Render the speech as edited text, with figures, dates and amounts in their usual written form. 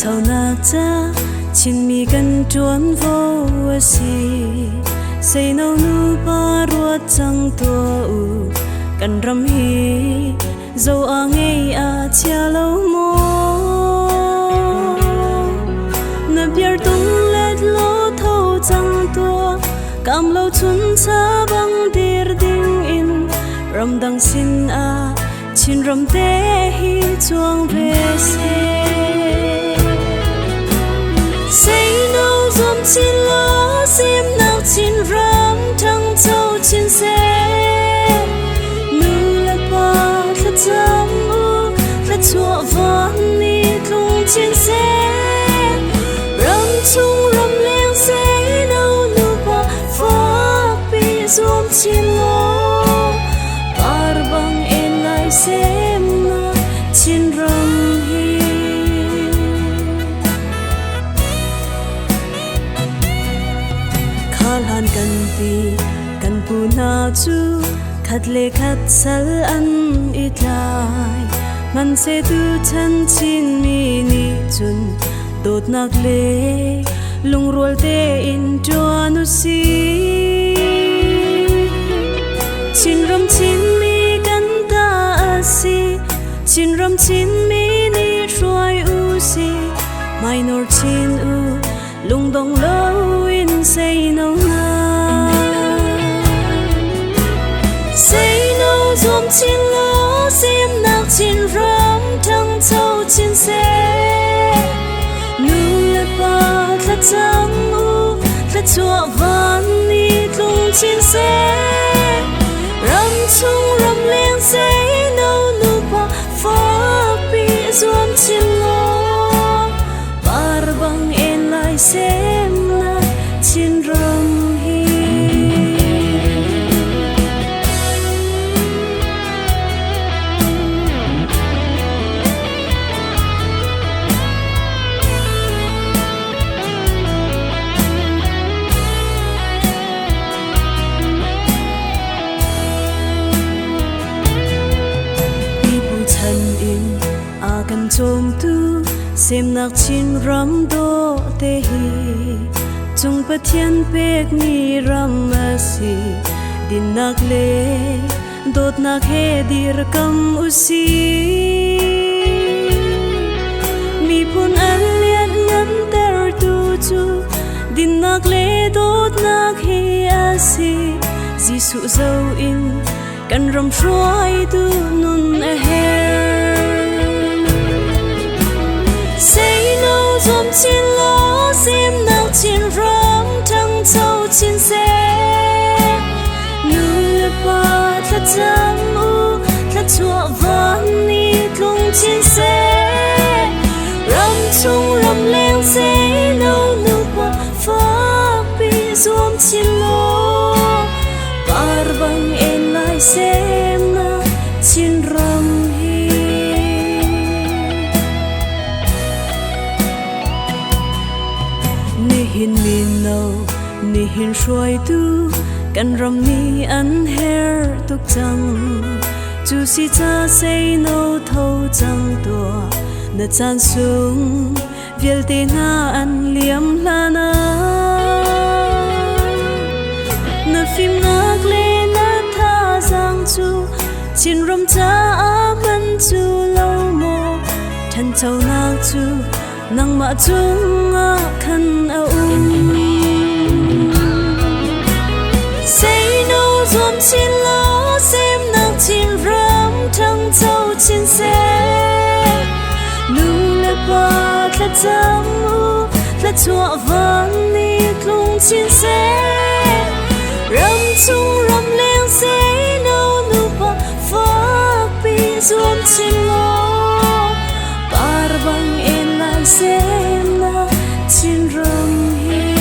chau nak cha chin mi kan tuan vo si say no nu pa ruột chẳng tua u kan ram hi dâu a ngây a chia lâu mô na biar tung let lo thâu chẳng tua cam lâu chun cha bang dir ding in ram dang sin a chin ram te hi chuang ve se say no zum chin lo sim nau chin ram thang châu chin se nu la pa la cham u la chua van ni tlung chin se ram chung ram leng say no nu pa fa pi zum chin lo par bang en lai sem na chin ram hi khal han kan ti kan pu na chu khát lệ khát sal an itlai man se tu chan chin mi ni chun dot nak le lung rol te in tuanu si chin ram chin mi kan ta asi chin ram chin mi ni roi u si mai nor chin u lung dong lo in say no na say no zum chin lo sim nak chin ram thang châu chin se nu le pa la chang u la chua van ni tlung chin se ram chung ram leng say no nu pa fa pi zum chin lo par bang en lai sem na chin ram hi kan chom tu sem nak chin ram do te hi chung pathian pek ni ram asi din nak le dot nak he dir kam usi mi pun an lian ngam ter tu chu din nak le dot nak he asi jisu zo in kan ram shoi tu nun a her say no zum chin lo sim nau chin ram thang châu chin se nu le pa la cham u la chua van ni tlung chin se ram chung ram leng say no nu pa fa pi zum chin lo par bang en lai sem na chin ram hi hin min no ni hin shuai tu kan ram ni an her tuk chang chu si cha say no thâu chang tua na chan sung vial te na an liam lana na phim nak le na tha giang chu chin ram cha a man chu lo mo than chau nak chu nang ma chung a khan a say no zum chin lo sim nak chin ram thang châu chin se nu le pa la cham u la chua van ni tlung chin se ram chung ram leng say no nu pa fa pi zum chin lo par bang en lai sem na chin ram hi